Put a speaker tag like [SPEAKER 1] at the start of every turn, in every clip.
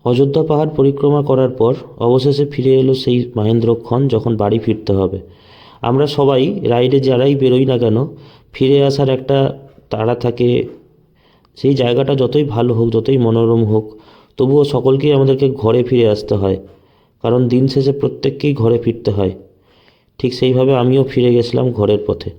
[SPEAKER 1] অযোধ্যা পাহাড় পরিক্রমা করার পর অবশেষে ফিরে এলো সেই মহেন্দ্রক্ষণ যখন বাড়ি ফিরতে হবে। আমরা সবাই রাইডে যারাই বেরোই না কেন, ফিরে আসার একটা তাড়া থাকে। সেই জায়গাটা যতই ভালো হোক, যতই মনোরম হোক, তবুও সকলকেই আমাদেরকে ঘরে ফিরে আসতে হয়, কারণ দিন শেষে প্রত্যেককেই ঘরে ফিরতে হয়। ঠিক সেইভাবে আমিও ফিরে গেছিলাম ঘরের পথে।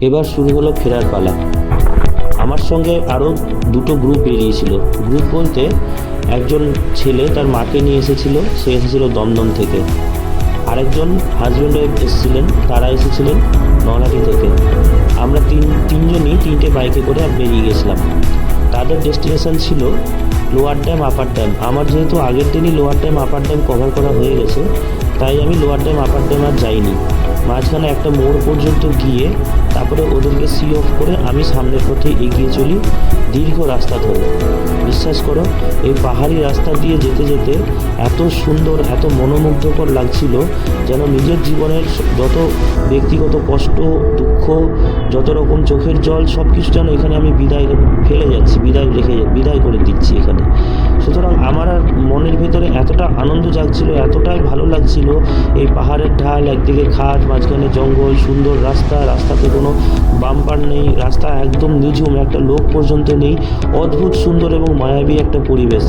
[SPEAKER 1] এবার শুরু হলো ফেরার পালা। আমার সঙ্গে আরও দুটো গ্রুপ বেরিয়েছিল। গ্রুপ বলতে একজন ছেলে তার মাকে নিয়ে এসেছিল, সে এসেছিল দমদম থেকে। আরেকজন হাজব্যান্ড ওয়াইফ এসেছিলেন, তারা এসেছিলেন নলহাটি থেকে। আমরা তিনজনই তিনটে বাইকে করে বেরিয়ে গেছিলাম। তাদের ডেস্টিনেশন ছিল লোয়ার ড্যাম, আপার ড্যাম। আমার যেহেতু আগের দিনই lower dam upper dam cover করা হয়ে গেছে, তাই আমি লোয়ার ড্যাম আপার ড্যাম আর যাইনি। মাঝখানে একটা মোড় পর্যন্ত গিয়ে তারপরে ওদেরকে সি অফ করে আমি সামনের পথে এগিয়ে চলি দীর্ঘ রাস্তা ধরে। বিশ্বাস করো, এই পাহাড়ি রাস্তা দিয়ে যেতে যেতে এত সুন্দর, এত মনোমুগ্ধকর লাগছিল, যেন নিজের জীবনের যত ব্যক্তিগত কষ্ট, দুঃখ, যত রকম চোখের জল, সব কিছু যেন এখানে আমি ফেলে যাচ্ছি, বিদায় করে দিচ্ছি এখানে। সুতরাং আমার আর মনের ভেতরে এতটা আনন্দ জাগছিল, এতটাই ভালো লাগছিল। এই পাহাড়ের ঢাল, একদিকে খাদ, মাঝখানে জঙ্গল, সুন্দর রাস্তা, রাস্তাতে কোনো বাম্পার নেই, রাস্তা একদম নিঝুম, একটা লোক পর্যন্ত নেই। অদ্ভুত সুন্দর এবং মায়াবী একটা পরিবেশ,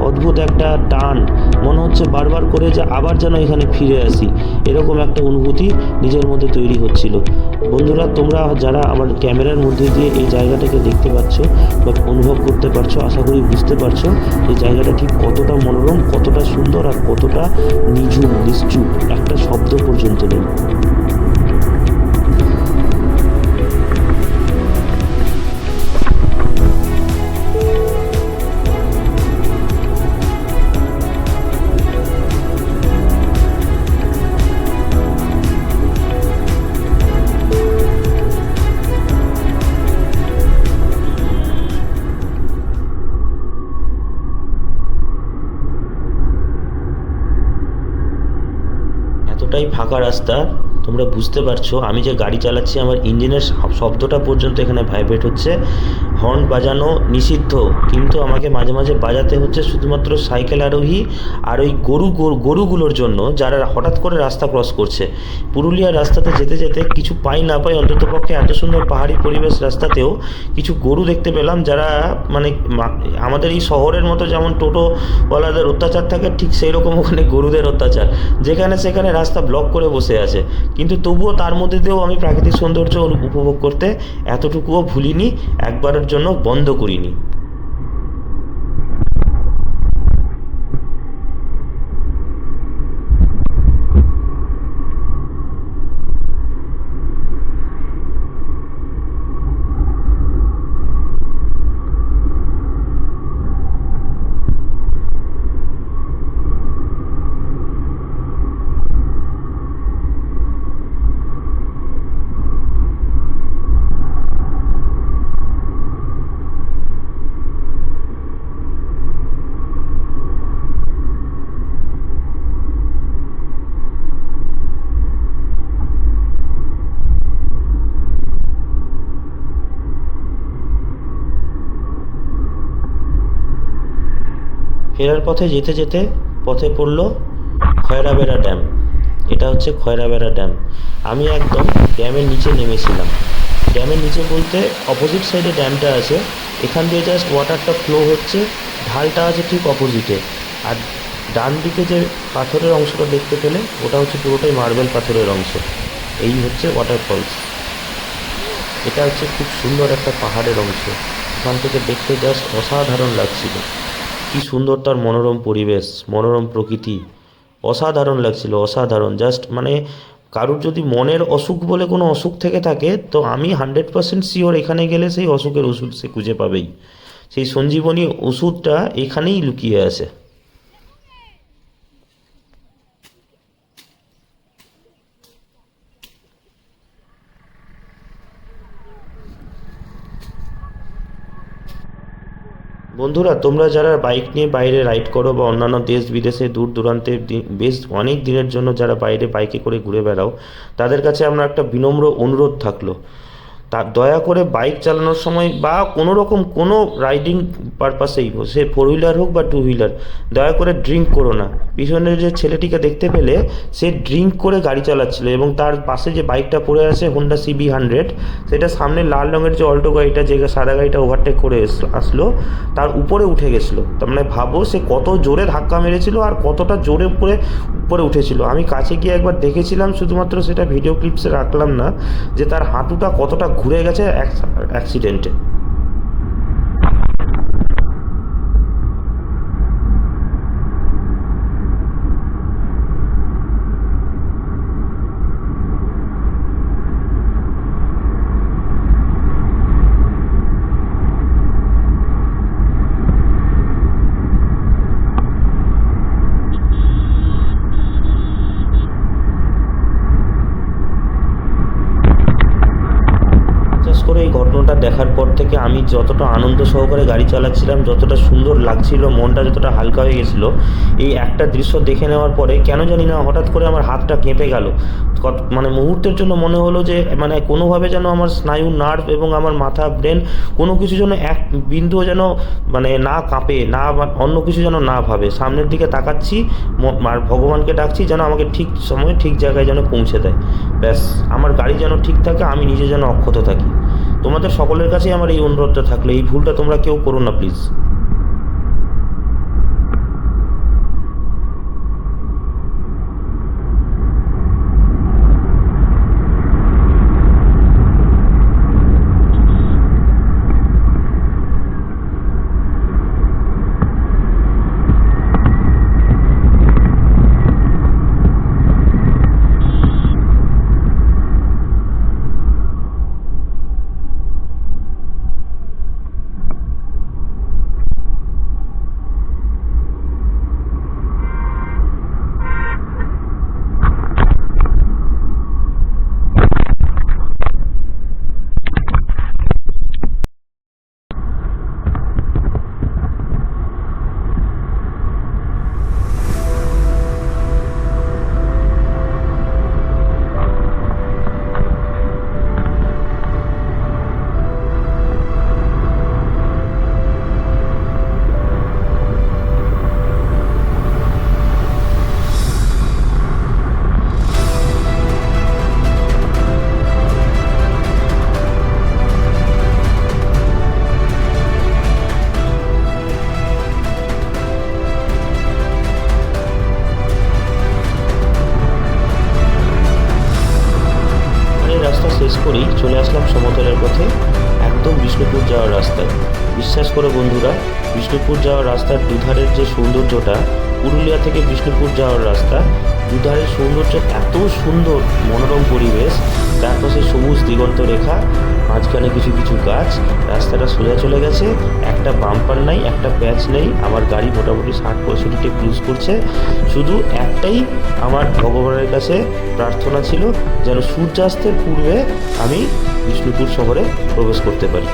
[SPEAKER 1] অদ্ভুত একটা টান, মনে হচ্ছে বারবার করে যে আবার যেন এখানে ফিরে আসি, এরকম একটা অনুভূতি নিজের মধ্যে তৈরি হচ্ছিল। বন্ধুরা, তোমরা যারা আমার ক্যামেরার মধ্যে দিয়ে এই জায়গাটাকে দেখতে পাচ্ছ বা অনুভব করতে পারছো, আশা করি বুঝতে পারছো এই জায়গাটা ঠিক কতটা মনোরম, কতটা সুন্দর আর কতটা নিঝুম, নিশ্চুপ, একটা শব্দ পর্যন্ত নেই। এতটাই ফাঁকা রাস্তা, তোমরা বুঝতে পারছো আমি যে গাড়ি চালাচ্ছি আমার ইঞ্জিনের শব্দটা পর্যন্ত এখানে ভাইব্রেট হচ্ছে। হর্ন বাজানো নিষিদ্ধ, কিন্তু আমাকে মাঝে মাঝে বাজাতে হচ্ছে শুধুমাত্র সাইকেল আরোহী আর ওই গরুগুলোর জন্য, যারা হঠাৎ করে রাস্তা ক্রস করছে। পুরুলিয়ার রাস্তাতে যেতে যেতে কিছু পাই না পাই, অন্ততপক্ষে এত সুন্দর পাহাড়ি পরিবেশ রাস্তাতেও কিছু গরু দেখতে পেলাম, যারা মানে আমাদের এই শহরের মতো যেমন টোটোওয়ালাদের অত্যাচার থাকে, ঠিক সেই রকম ওখানে গরুদের অত্যাচার, যেখানে সেখানে রাস্তা ব্লক করে বসে আছে। কিন্তু তবুও তার মধ্যে দিয়েও আমি প্রাকৃতিক সৌন্দর্য উপভোগ করতে এতটুকুও ভুলিনি, একবারের জন্য বন্ধ করিনি। ফেরার পথে যেতে যেতে পথে পড়ল খয়রাবেড়া ড্যাম। এটা হচ্ছে খয়রাবেড়া ড্যাম। আমি একদম ড্যামের নিচে নেমেছিলাম। ড্যামের নিচে বলতে অপোজিট সাইডে ড্যামটা আছে, এখান দিয়ে জাস্ট ওয়াটারটা ফ্লো হচ্ছে, ঢালটা আছে ঠিক অপোজিটে। আর ডান দিকে যে পাথরের অংশটা দেখতে পেলে, ওটা হচ্ছে পুরোটাই মার্বেল পাথরের অংশ। এই হচ্ছে ওয়াটারফলস। এটা হচ্ছে খুব সুন্দর একটা পাহাড়ের অংশ, ওখান থেকে দেখতে জাস্ট অসাধারণ লাগছিল। কি সুন্দর তার মনোরম পরিবেশ, মনোরম প্রকৃতি, অসাধারণ লাগছিল, অসাধারণ। জাস্ট মানে কারুর যদি মনের অসুখ বলে কোনো অসুখ থেকে থাকে, তো আমি 100% শিওর এখানে গেলে সেই অসুখের ওষুধ সে খুঁজে পাবেই। সেই সঞ্জীবনী ওষুধটা এখানেই লুকিয়ে আছে। বন্ধুরা, তোমরা যারা বাইক নিয়ে বাইরে রাইড করো বা অন্যান্য দেশ বিদেশে দূর দূরান্তে বেশ অনেক দিনের জন্য যারা বাইরে বাইকে করে ঘুরে বেড়াও, তাদের কাছে আমরা একটা বিনম্র অনুরোধ থাকলো, তা দয়া করে বাইক চালানোর সময় বা কোনো রকম কোনো রাইডিং পারপাসেই সে ফোর হুইলার হোক বা টু হুইলার, দয়া করে ড্রিঙ্ক করো না। পিছনের যে ছেলেটিকে দেখতে পেলে, সে ড্রিঙ্ক করে গাড়ি চালাচ্ছিল এবং তার পাশে যে বাইকটা পড়ে আছে হোন্ডা CB 100, সেটা সামনে লাল রঙের যে অল্টো গাড়িটা, যে সাদা গাড়িটা ওভারটেক করে আসলো, তার উপরে উঠে গেছিলো। তার মানে ভাবো সে কত জোরে ধাক্কা মেরেছিল আর কতটা জোরে উপরে উপরে উঠেছিল। আমি কাছে গিয়ে একবার দেখেছিলাম, শুধুমাত্র সেটা ভিডিও ক্লিপসে রাখলাম না, যে তার হাঁটুটা কতটা ঘুরে গেছে অ্যাক্সিডেন্টে। বিশেষ করে এই ঘটনাটা দেখার পর থেকে আমি যতটা আনন্দ সহকারে গাড়ি চালাচ্ছিলাম, যতটা সুন্দর লাগছিল, মনটা যতটা হালকা হয়ে গেছিলো, এই একটা দৃশ্য দেখে নেওয়ার পরে কেন জানি না হঠাৎ করে আমার হাতটা কেঁপে গেল। মানে মুহূর্তের জন্য মনে হলো যে মানে কোনোভাবে যেন আমার স্নায়ু, নার্ভ এবং আমার মাথা, ব্রেন, কোনো কিছু যেন এক বিন্দুও যেন মানে না কাঁপে, না অন্য কিছু যেন না ভাবে। সামনের দিকে তাকাচ্ছি আর ভগবানকে ডাকছি যেন আমাকে ঠিক সময়ে ঠিক জায়গায় যেন পৌঁছে দেয়। ব্যাস, আমার গাড়ি যেন ঠিক থাকে, আমি নিজে যেন অক্ষত থাকি। তোমাদের সকলের কাছেই আমার এই অনুরোধটা থাকলে, এই ভুলটা তোমরা কেউ করো না প্লিজ। রাস্তা শেষ করেই চলে আসলাম সমতলের পথে, একদম বিষ্ণুপুর যাওয়ার রাস্তায়। বিশ্বাস করো বন্ধুরা, বিষ্ণুপুর যাওয়ার রাস্তার দুধারের যে সৌন্দর্যটা, পুরুলিয়া থেকে বিষ্ণুপুর যাওয়ার রাস্তা, দুধারের সৌন্দর্য এত সুন্দর, মনোরম পরিবেশ, তার পাশে সবুজ দিগন্ত রেখা, মাঝখানে কিছু কিছু গাছ, রাস্তাটা সোজা চলে গেছে, একটা বাম্পার নাই, একটা প্যাচ নেই। আমার গাড়ি মোটামুটি 60-65 ক্রুজ করছে। শুধু একটাই আমার ভগবানের কাছে প্রার্থনা ছিল, যেন সূর্যাস্তের পূর্বে আমি বিষ্ণুপুর শহরে প্রবেশ করতে পারি।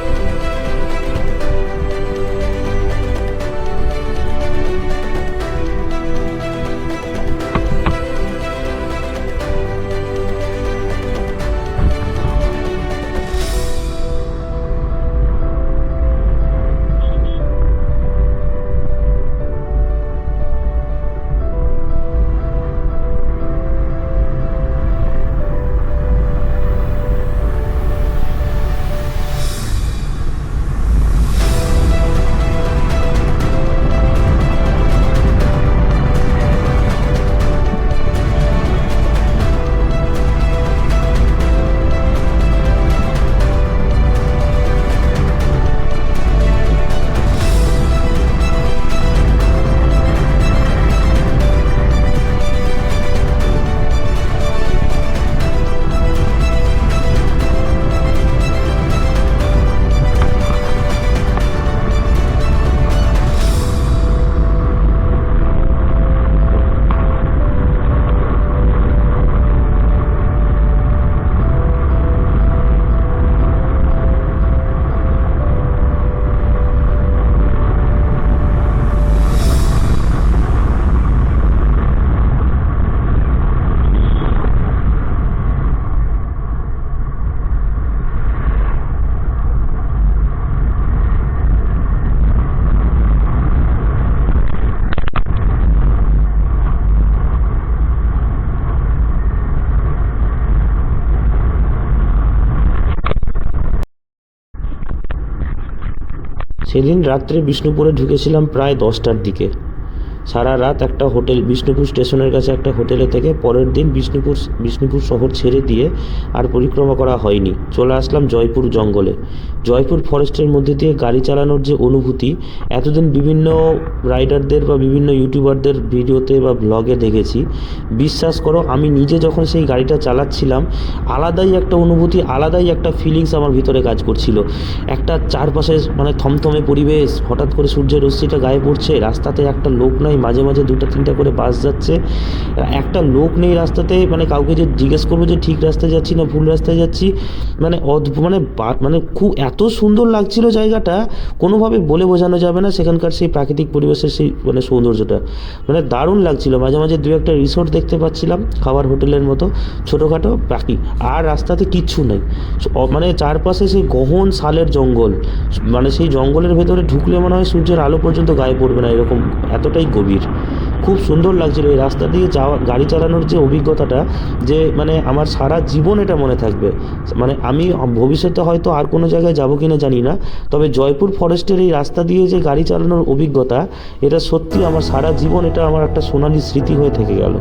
[SPEAKER 1] সেদিন রাত্রে বিষ্ণুপুরে ঢুকেছিলাম প্রায় 10টার দিকে। সারা রাত একটা হোটেল, বিষ্ণুপুর স্টেশনের কাছে একটা হোটেলে থেকে পরের দিন বিষ্ণুপুর শহর ছেড়ে দিয়ে আর পরিক্রমা করা হয়নি। চলে আসলাম জয়পুর জঙ্গলে। জয়পুর ফরেস্টের মধ্যে দিয়ে গাড়ি চালানোর যে অনুভূতি, এতদিন বিভিন্ন রাইডারদের বা বিভিন্ন ইউটিউবারদের ভিডিওতে বা ব্লগে দেখেছি। বিশ্বাস করো, আমি নিজে যখন সেই গাড়িটা চালাচ্ছিলাম, আলাদাই একটা অনুভূতি, আলাদাই একটা ফিলিংস আমার ভিতরে কাজ করছিল। একটা চারপাশে মানে থমথমে পরিবেশ, হঠাৎ করে সূর্যের রশ্মিটা গায়ে পড়ছে, রাস্তাতে একটা লোক নাই, মাঝে মাঝে 2টা-3টা করে বাস যাচ্ছে, একটা লোক নেই রাস্তাতে। মানে কাউকে যে জিজ্ঞেস করবো যে ঠিক রাস্তায় যাচ্ছি না ভুল রাস্তায় যাচ্ছি, মানে মানে খুব এত সুন্দর লাগছিল জায়গাটা, কোনোভাবে বলে বোঝানো যাবে না। সেখানকার সেই প্রাকৃতিক পরিবেশের সেই মানে সৌন্দর্যটা মানে দারুণ লাগছিল। মাঝে মাঝে 2-1টা রিসোর্ট দেখতে পাচ্ছিলাম, খাবার হোটেলের মতো ছোটোখাটো, বাকি আর রাস্তাতে কিচ্ছু নেই। মানে চারপাশে সেই গহন শালের জঙ্গল, মানে সেই জঙ্গলের ভেতরে ঢুকলে মনে হয় সূর্যের আলো পর্যন্ত গায়ে পড়বে না, এরকম এতটাই গভীর। খুব সুন্দর লাগছিল এই রাস্তা দিয়ে যাওয়া, গাড়ি চালানোর যে অভিজ্ঞতাটা, যে মানে আমার সারা জীবন এটা মনে থাকবে। মানে আমি ভবিষ্যতে হয়তো আর কোনো জায়গায় যাবো কিনা জানি না, তবে জয়পুর ফরেস্টের এই রাস্তা দিয়ে যে গাড়ি চালানোর অভিজ্ঞতা, এটা সত্যি আমার সারা জীবন, এটা আমার একটা সোনালি স্মৃতি হয়ে থেকে গেল।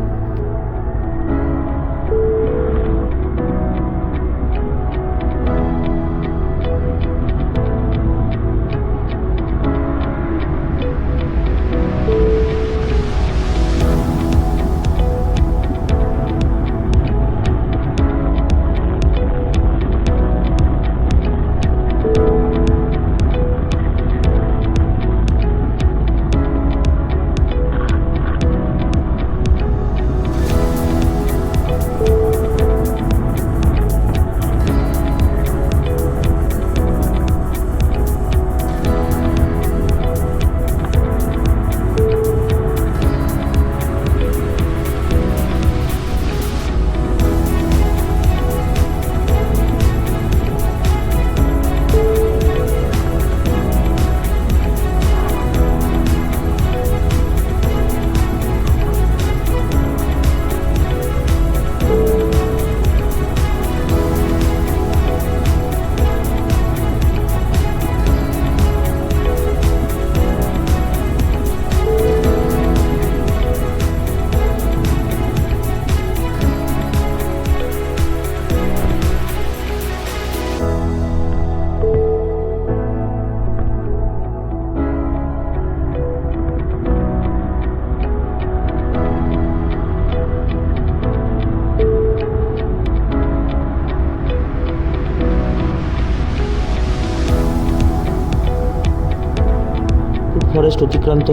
[SPEAKER 1] ফরেস্ট অতিক্রান্ত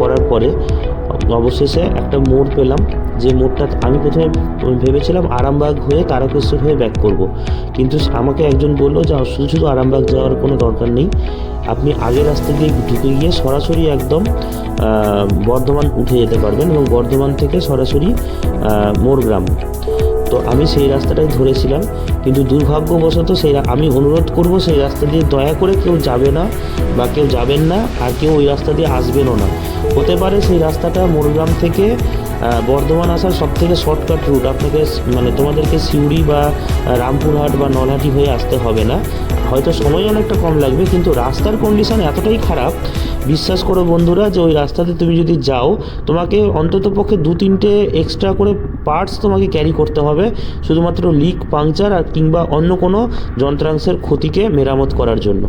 [SPEAKER 1] করার পরে অবশেষে একটা মোড় পেলাম, যে মোড়টা আমি প্রথমে ভেবেছিলাম আরামবাগ হয়ে তারকেশ্বর হয়ে ব্যাক করব, কিন্তু আমাকে একজন বললো যে শুধু শুধু আরামবাগ যাওয়ার কোনো দরকার নেই, আপনি আগের রাস্তা দিয়ে ঢুকে গিয়ে সরাসরি একদম বর্ধমান উঠে যেতে পারবেন, এবং বর্ধমান থেকে সরাসরি মোরগ্রাম। তো আমি সেই রাস্তাটাই ধরেছিলাম, কিন্তু দুর্ভাগ্যবশত আমি অনুরোধ করব সেই রাস্তা দিয়ে দয়া করে কেউ যাবে না বা কেউ যাবেন না, আর কেউ ওই রাস্তা দিয়ে আসবেনও না। হতে পারে সেই রাস্তাটা মোরগ্রাম থেকে বর্ধমান আসার সবথেকে শর্টকাট রুট, আপনাকে মানে তোমাদেরকে সিউড়ি বা রামপুরহাট বা নলহাটি হয়ে আসতে হবে না, হয়তো সময় অনেকটা কম লাগবে, কিন্তু রাস্তার কন্ডিশন এতটাই খারাপ, বিশ্বাস করো বন্ধুরা, যে ওই রাস্তাতে তুমি যদি যাও, তোমাকে অন্ততপক্ষে 2-3টে এক্সট্রা করে পার্টস তোমাকে ক্যারি করতে হবে, শুধুমাত্র লিক, পাংচার আর কিংবা অন্য কোনো যন্ত্রাংশের ক্ষতিকে মেরামত করার জন্য।